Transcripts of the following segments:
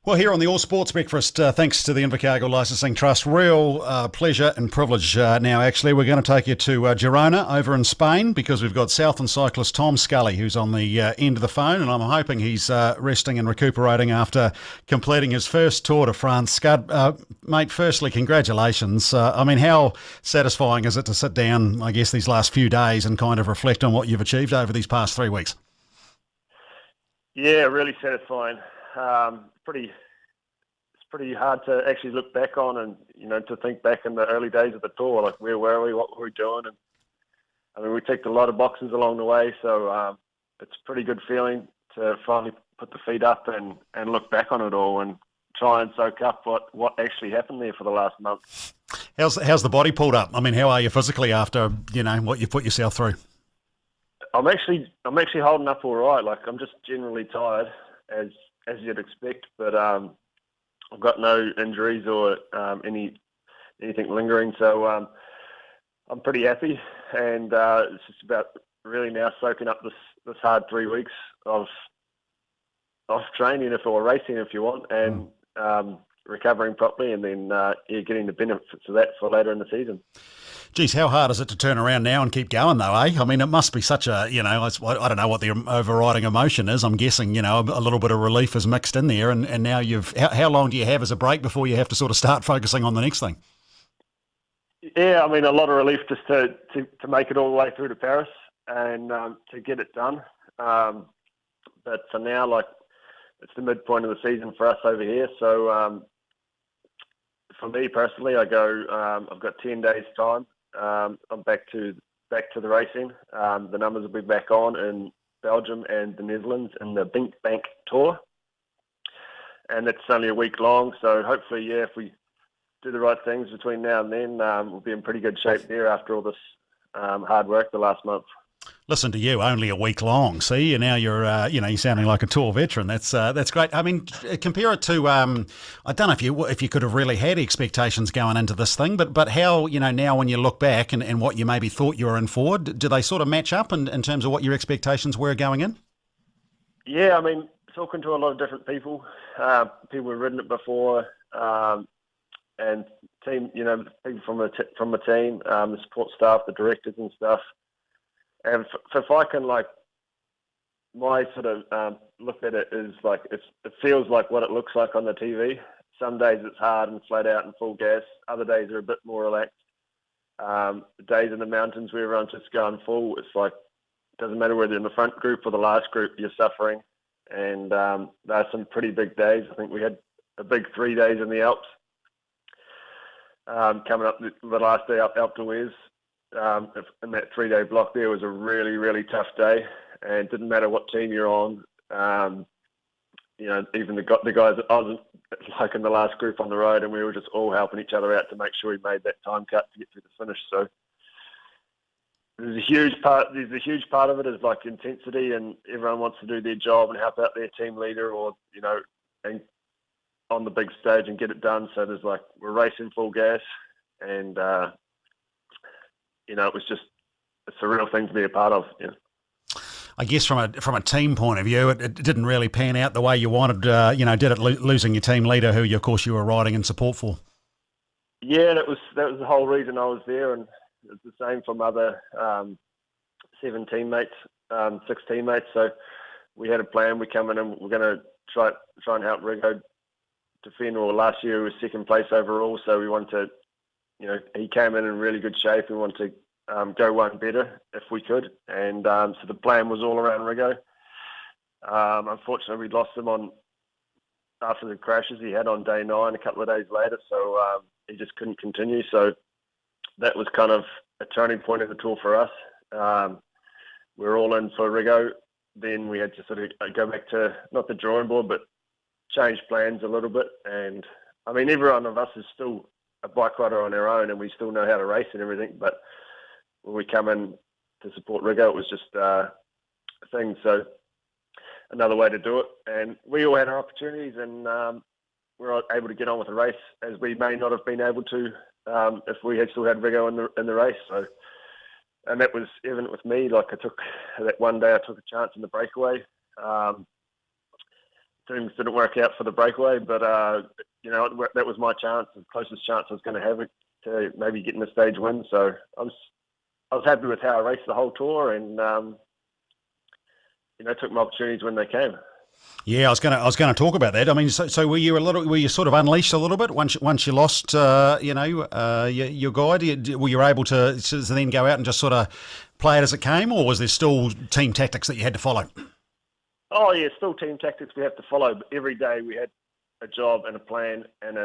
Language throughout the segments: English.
Well, here on the All Sports Breakfast, thanks to the Invercargill Licensing Trust, real pleasure and privilege now, actually. We're going to take you to Girona over in Spain because we've got Southland cyclist Tom Scully who's on the end of the phone, and I'm hoping he's resting and recuperating after completing his first Tour de France. Scud, mate, firstly, congratulations. How satisfying is it to sit down, I guess, these last few days and kind of reflect on what you've achieved over these past 3 weeks? Yeah, really satisfying. It's pretty hard to actually look back on, and to think back in the early days of the tour, like where were we, what were we doing, and we ticked a lot of boxes along the way. So it's a pretty good feeling to finally put the feet up and look back on it all and try and soak up what actually happened there for the last month. How's the body pulled up? How are you physically after what you've put yourself through? I'm actually holding up all right. Like, I'm just generally tired, as you'd expect, but I've got no injuries or anything lingering, so I'm pretty happy. And it's just about really now soaking up this hard 3 weeks of training, or racing, if you want, and recovering properly, and then getting the benefits of that for later in the season. Geez, how hard is it to turn around now and keep going, though, eh? It must be such a, I don't know what the overriding emotion is. I'm guessing, a little bit of relief is mixed in there. And now how long do you have as a break before you have to sort of start focusing on the next thing? Yeah, a lot of relief just to make it all the way through to Paris and to get it done. But for now, it's the midpoint of the season for us over here. So for me personally, I've got 10 days time. I'm back to the racing. The numbers will be back on in Belgium and the Netherlands in the Bink Bank Tour, and it's only a week long. So hopefully, if we do the right things between now and then, we'll be in pretty good shape there after all this hard work the last month. Listen to you, only a week long. See, and now you're sounding like a tour veteran. That's great. Compare it to, I don't know if you could have really had expectations going into this thing, but how, now when you look back and what you maybe thought you were in for, do they sort of match up in terms of what your expectations were going in? Yeah, talking to a lot of different people, people who've ridden it before, and team, people from the team, the support staff, the directors and stuff. And if I can, my sort of look at it is it feels like what it looks like on the TV. Some days it's hard and flat out and full gas. Other days are a bit more relaxed. The days in the mountains where everyone's just going full, it's it doesn't matter whether you're in the front group or the last group, you're suffering. And there's some pretty big days. I think we had a big 3 days in the Alps. Coming up the last day up Alpe d'Huez. In that 3-day block there was a really, really tough day, and it didn't matter what team you're on. Even the guys that I was in the last group on the road, and we were just all helping each other out to make sure we made that time cut to get through the finish. So there's a huge part of it is intensity, and everyone wants to do their job and help out their team leader, or and on the big stage and get it done. So there's we're racing full gas, and it's a real thing to be a part of. Yeah. I guess from a team point of view, it didn't really pan out the way you wanted. Did it losing your team leader, who of course you were riding in support for? Yeah, that was the whole reason I was there, and it's the same for my other 6 teammates. So we had a plan. We come in and we're going to try and help Rigo defend. Or last year he was second place overall, so we wanted to. He came in really good shape. We wanted to go one better if we could. And so the plan was all around Rigo. Unfortunately, we lost him after the crashes he had on day 9 a couple of days later. So he just couldn't continue. So that was kind of a turning point in the tour for us. We were all in for Rigo. Then we had to sort of go back to, not the drawing board, but change plans a little bit. And every one of us is still a bike rider on our own, and we still know how to race and everything. But when we come in to support Rigo, it was just a thing. So another way to do it. And we all had our opportunities, and we were able to get on with the race, as we may not have been able to if we had still had Rigo in the race. So, and that was evident with me. I took that one day, I took a chance in the breakaway. things didn't work out for the breakaway, but that was my chance, the closest chance I was going to have to maybe getting a stage win. So I was happy with how I raced the whole tour, and took my opportunities when they came. Yeah, I was going to talk about that. I mean, so were you sort of unleashed a little bit once you lost your guide? Were you able to then go out and just sort of play it as it came, or was there still team tactics that you had to follow? Oh yeah, still team tactics we have to follow. But every day we had a job and a plan, and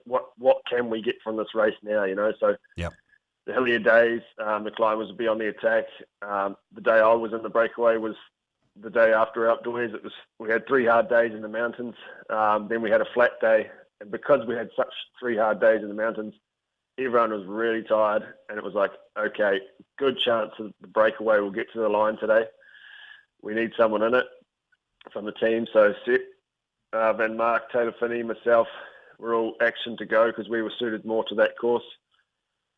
what can we get from this race now? So yep. The hillier days, the climbers would be on the attack. The day I was in the breakaway was the day after outdoors. We had 3 hard days in the mountains. Then we had a flat day, and because we had such 3 hard days in the mountains, everyone was really tired, and it was like, okay, good chance that the breakaway will get to the line today. We need someone in it from the team. So Seth, Van Mark, Taylor Finney, myself, we're all action to go because we were suited more to that course.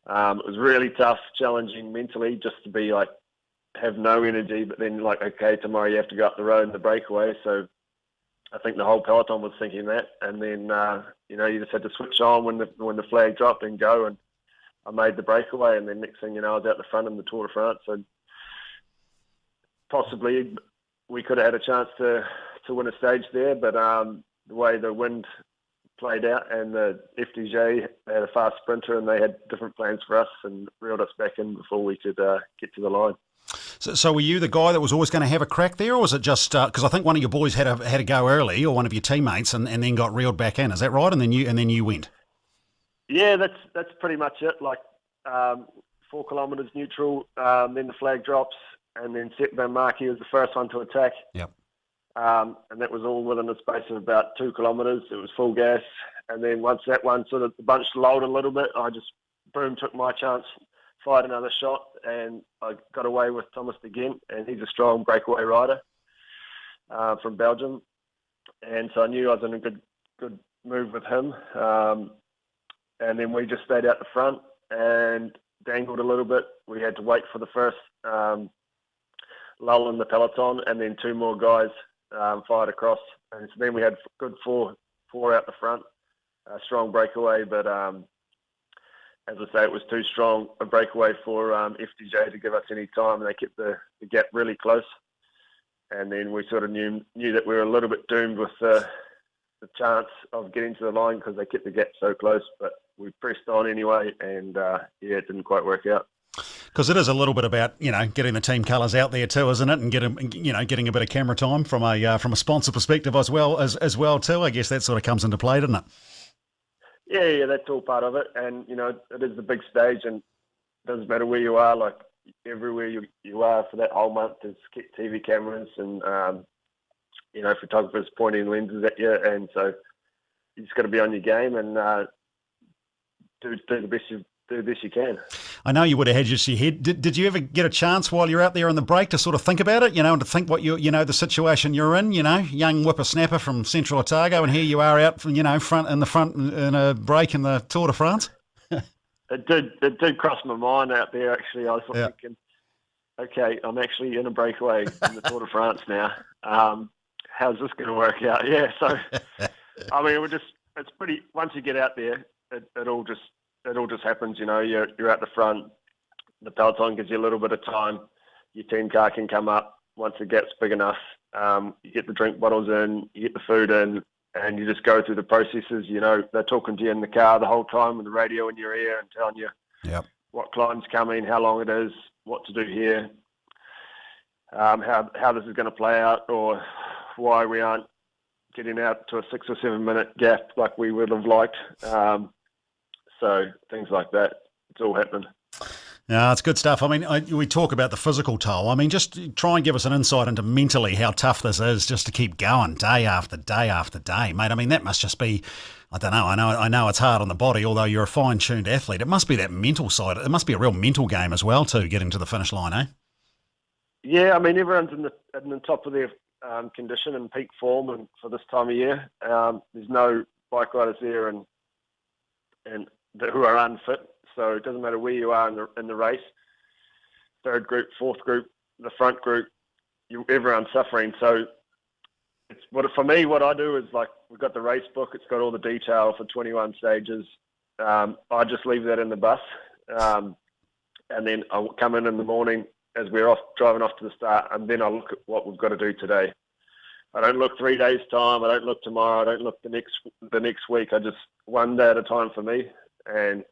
It was really tough, challenging mentally, just to be like, have no energy, but then like, okay, tomorrow you have to go up the road in the breakaway. So I think the whole peloton was thinking that, and then you just had to switch on when the flag dropped and go. And I made the breakaway, and then next thing you know, I was out the front in the Tour de France. So possibly we could have had a chance to win a stage there, but the way the wind played out, and the FDJ had a fast sprinter, and they had different plans for us and reeled us back in before we could get to the line. So were you the guy that was always going to have a crack there, or was it just because I think one of your boys had a go early, or one of your teammates, and then got reeled back in? Is that right? And then you went. Yeah, that's pretty much it. Like 4 kilometres neutral, then the flag drops, and then Sepp Van Markey was the first one to attack. Yep. And that was all within a space of about 2 kilometres. It was full gas, and then once that one sort of the bunch lulled a little bit, I just took my chance, fired another shot, and I got away with Thomas de Gent, and he's a strong breakaway rider from Belgium, and so I knew I was in a good move with him, and then we just stayed out the front and dangled a little bit. We had to wait for the first lull in the peloton, and then 2 more guys fired across, and so then we had good four out the front, strong breakaway, but as I say, it was too strong a breakaway for FDJ to give us any time, and they kept the gap really close. And then we sort of knew that we were a little bit doomed with the chance of getting to the line because they kept the gap so close. But we pressed on anyway, and it didn't quite work out. Because it is a little bit about getting the team colours out there too, isn't it? And getting a bit of camera time from a sponsor perspective as well too. I guess that sort of comes into play, doesn't it? Yeah, that's all part of it. And, it is the big stage, and it doesn't matter where you are. Like, everywhere you are for that whole month, there's TV cameras and, photographers pointing lenses at you. And so you just got to be on your game and do the best you can. I know you would have had your head. Did you ever get a chance while you're out there on the break to sort of think about it, and to think what the situation you're in, young whippersnapper from Central Otago, and here you are out, front in a break in the Tour de France? It did cross my mind out there, actually. I was thinking, okay, I'm actually in a breakaway in the Tour de France now. How's this going to work out? Yeah, so, I mean, it's pretty, once you get out there, it all just happens, you're at the front, the peloton gives you a little bit of time, your team car can come up once the gap's big enough, you get the drink bottles in, you get the food in, and you just go through the processes. They're talking to you in the car the whole time with the radio in your ear and telling you what climb's coming, how long it is, what to do here, how this is going to play out, or why we aren't getting out to a 6 or 7 minute gap like we would have liked. So things like that, it's all happening. No, it's good stuff. I mean, we talk about the physical toll. I mean, just try and give us an insight into mentally how tough this is just to keep going day after day after day, mate. I mean, that must just be, I don't know. I know it's hard on the body, although you're a fine-tuned athlete. It must be that mental side. It must be a real mental game as well, too, getting to the finish line, eh? Yeah, I mean, everyone's in the top of their condition and peak form, and for this time of year, there's no bike riders there and who are unfit. So it doesn't matter where you are in the race, 3rd group, 4th group, the front group, everyone's suffering. So For me, what I do is, like, we've got the race book. It's got all the detail for 21 stages. I just leave that in the bus, and then I'll come in the morning as we're driving off to the start, and then I look at what we've got to do today. I don't look 3 days' time. I don't look tomorrow. I don't look the next week. I just one day at a time for me, and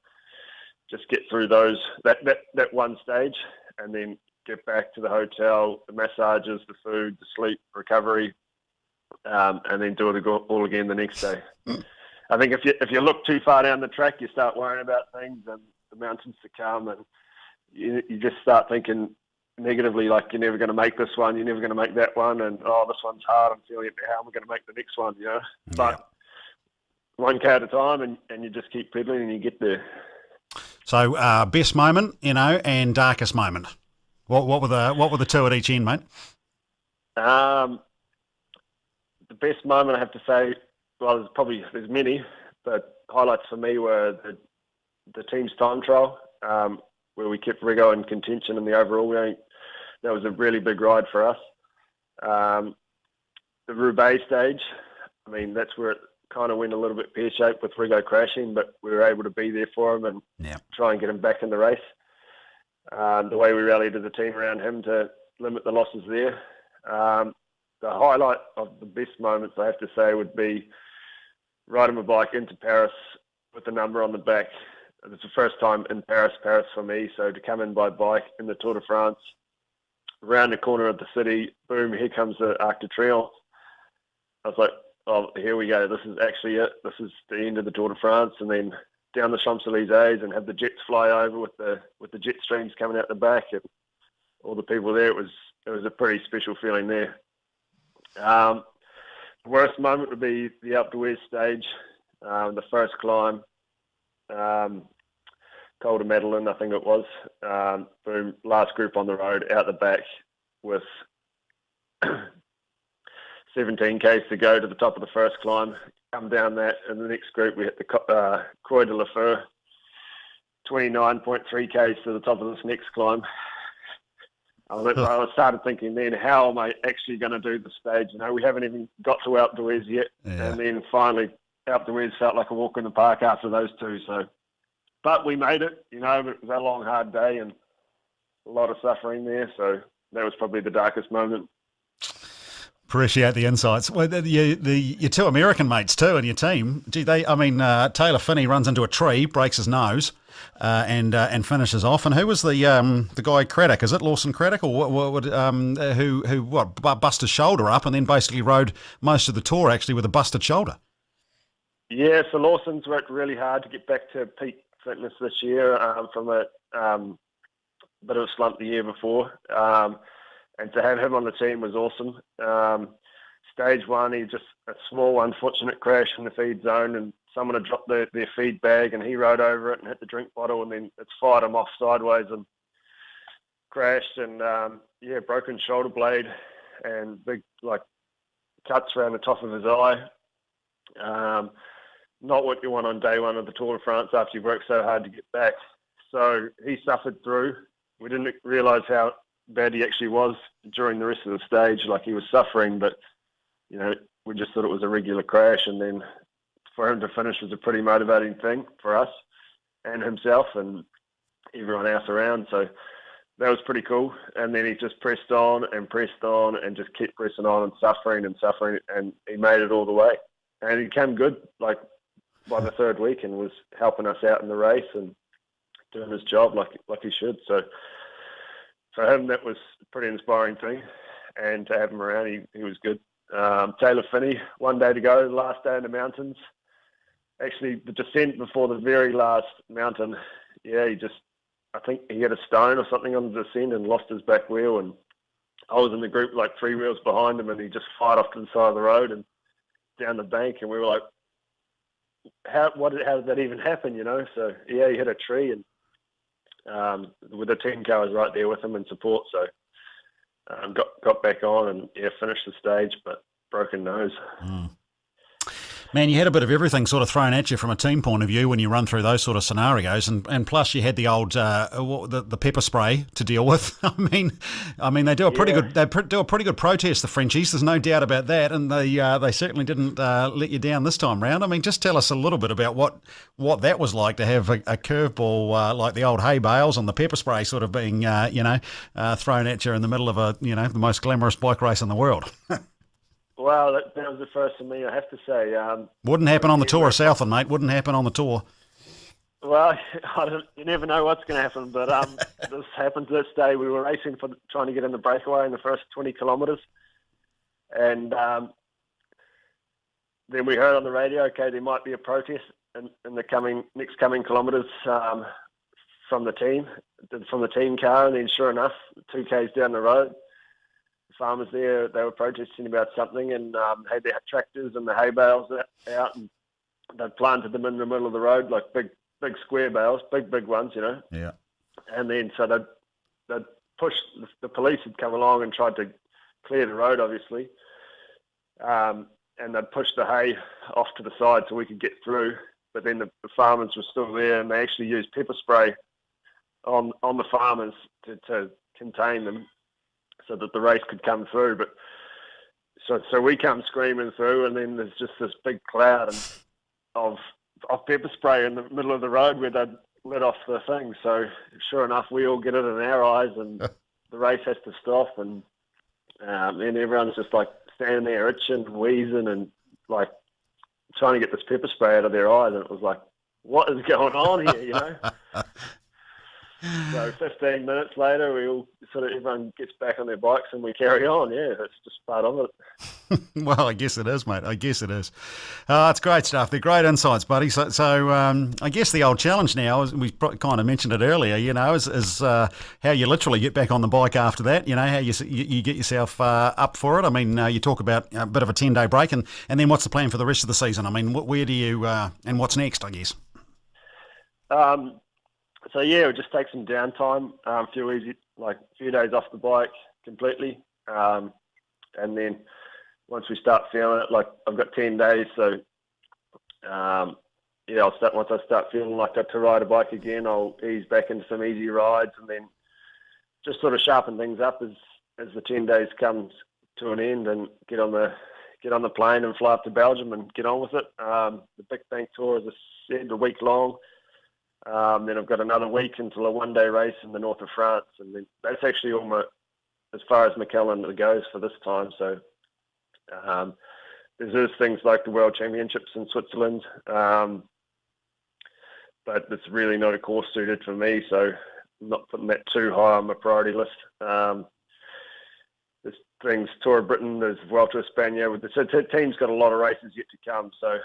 just get through that one stage, and then get back to the hotel, the massages, the food, the sleep, recovery, and then do it all again the next day. I think if you look too far down the track, you start worrying about things and the mountains to come, and you just start thinking negatively, like, you're never going to make this one, you're never going to make that one, and this one's hard, I'm feeling it, how am I going to make the next one, Yeah. But 1K at a time, and you just keep pedaling and you get there. So best moment, and darkest moment. What were the two at each end, mate? The best moment, I have to say, well, there's many, but highlights for me were the team's time trial, where we kept Rigo in contention in the overall. That was a really big ride for us. The Roubaix stage, I mean, that's where it kind of went a little bit pear-shaped with Rigo crashing, but we were able to be there for him and try and get him back in the race. The way we rallied as a team around him to limit the losses there. The highlight of the best moments, I have to say, would be riding my bike into Paris with the number on the back. It's the first time in Paris for me, so to come in by bike in the Tour de France, around the corner of the city, boom, here comes the Arc de Triomphe. I was like, oh, here we go. This is actually it. This is the end of the Tour de France. And then down the Champs-Élysées and have the jets fly over with the jet streams coming out the back and all the people there. It was a pretty special feeling there. The worst moment would be the Alpe d'Huez stage, the first climb, Col de Madeleine, I think it was. Boom, last group on the road, out the back with 17 k's to go to the top of the first climb. Come down that, and the next group we hit the Croix de la Feur, 29.3 k's to the top of this next climb. I started thinking then, how am I actually going to do the stage? We haven't even got to Alpe d'Huez yet. Yeah. And then finally, Alpe d'Huez felt like a walk in the park after those two. But we made it, but it was a long, hard day and a lot of suffering there. So that was probably the darkest moment. Appreciate the insights. Well, your two American mates too, and your team. Gee, Taylor Phinney runs into a tree, breaks his nose, and finishes off. And who was the guy Craddock? Is it Lawson Craddock, or who busted his shoulder up and then basically rode most of the tour actually with a busted shoulder? Yeah, so Lawson's worked really hard to get back to peak fitness this year from a bit of a slump the year before. And to have him on the team was awesome. Stage one, he just a small unfortunate crash in the feed zone, and someone had dropped their feed bag, and he rode over it and hit the drink bottle, and then it's fired him off sideways and crashed, and broken shoulder blade and big cuts around the top of his eye. Not what you want on day one of the Tour de France after you've worked so hard to get back. So he suffered through. We didn't realise how bad he actually was during the rest of the stage. He was suffering, but we just thought it was a regular crash, and then for him to finish was a pretty motivating thing for us and himself and everyone else around. So that was pretty cool. And then he just pressed on and just kept pressing on and suffering, and he made it all the way. And he came good by the third week and was helping us out in the race and doing his job like he should. So for him, that was a pretty inspiring thing, and to have him around, he was good. Taylor Phinney, 1 day to go, last day in the mountains. Actually, the descent before the very last mountain, I think he had a stone or something on the descent and lost his back wheel, and I was in the group 3 wheels behind him, and he just fired off to the side of the road and down the bank, and we were like, how did that even happen, So, he hit a tree, and with the team car was right there with him in support, so got back on and finished the stage, but broken nose. Man, you had a bit of everything sort of thrown at you from a team point of view when you run through those sort of scenarios, and plus you had the old the pepper spray to deal with. I mean they do a pretty good do a pretty good protest, the Frenchies. There's no doubt about that, and they certainly didn't let you down this time round. I mean, just tell us a little bit about what that was like to have a curveball like the old hay bales and the pepper spray sort of being thrown at you in the middle of the most glamorous bike race in the world. Well, that was the first for me, I have to say. Wouldn't happen on the tour of Southland, mate. Wouldn't happen on the tour. Well, you never know what's going to happen, but this happened this day. We were racing trying to get in the breakaway in the first 20 kilometres, and then we heard on the radio, okay, there might be a protest in the next coming kilometres from the team car, and then sure enough, 2 k's down the road, farmers there, they were protesting about something, and had their tractors and the hay bales out, and they planted them in the middle of the road, like big square bales, big ones, Yeah. And then so they'd pushed, the police had come along and tried to clear the road, obviously, and they'd pushed the hay off to the side so we could get through, but then the farmers were still there, and they actually used pepper spray on the farmers to contain them, so that the race could come through. But so we come screaming through, and then there's just this big cloud of pepper spray in the middle of the road where they'd lit off the thing. So sure enough, we all get it in our eyes, and the race has to stop, and everyone's just like standing there itching, wheezing, and like trying to get this pepper spray out of their eyes. And it was like, what is going on here, So 15 minutes later, we all everyone gets back on their bikes and we carry on. Yeah, that's just part of it. Well, I guess it is, mate. I guess it is. It's great stuff. They're great insights, buddy. So I guess the old challenge now, as we kind of mentioned it earlier, is how you literally get back on the bike after that. How you get yourself up for it. I mean, you talk about a bit of a 10-day break, and then what's the plan for the rest of the season? I mean, where do you and what's next? I guess. So yeah, we'll just take some downtime, feel easy, like a few days off the bike completely, and then once we start feeling it, like I've got 10 days, so once I start feeling like I to ride a bike again, I'll ease back into some easy rides, and then just sort of sharpen things up as the 10 days comes to an end, and get on the plane and fly up to Belgium and get on with it. The Big Bank Tour, as I said, a week long. Then I've got another week until a one-day race in the north of France, and then that's actually all as far as McKellen goes for this time. So there's things like the World Championships in Switzerland, but it's really not a course suited for me, so I'm not putting that too high on my priority list. There's things, Tour of Britain, there's Vuelta a España. So the team's got a lot of races yet to come, so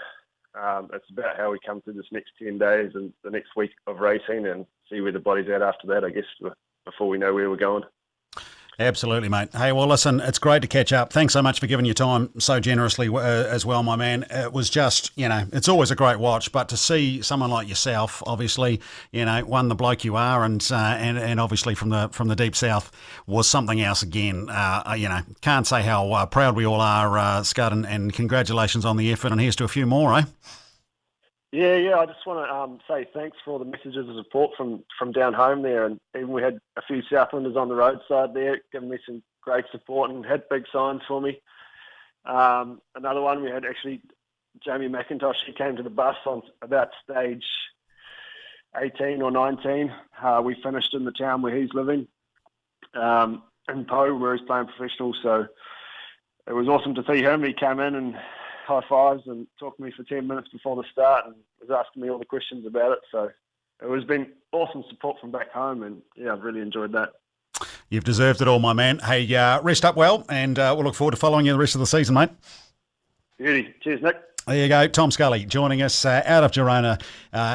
it's about how we come through this next 10 days and the next week of racing, and see where the body's at after that, I guess, before we know where we're going. Absolutely, mate. Hey, well, listen, it's great to catch up. Thanks so much for giving your time so generously as well, my man. It was just, it's always a great watch, but to see someone like yourself, obviously, one, the bloke you are, and obviously from the deep south, was something else again. Can't say how proud we all are, Scud, and congratulations on the effort, and here's to a few more, eh? Yeah. I just want to say thanks for all the messages of support from down home there, and even we had a few Southlanders on the roadside there giving me some great support and had big signs for me. Another one, we had actually Jamie McIntosh. He came to the bus on about stage 18 or 19. We finished in the town where he's living, in Po, where he's playing professional. So it was awesome to see him. He came in and high fives and talked to me for 10 minutes before the start and was asking me all the questions about it. So it has been awesome support from back home, and yeah, I've really enjoyed that. You've deserved it all, my man. Hey, rest up well, and we'll look forward to following you the rest of the season, mate. Beauty. Cheers, Nick. There you go. Tom Scully joining us out of Girona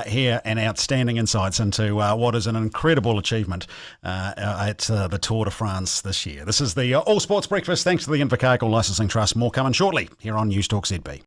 here, and outstanding insights into what is an incredible achievement at the Tour de France this year. This is the All Sports Breakfast, thanks to the Invercargill Licensing Trust. More coming shortly here on Newstalk ZB.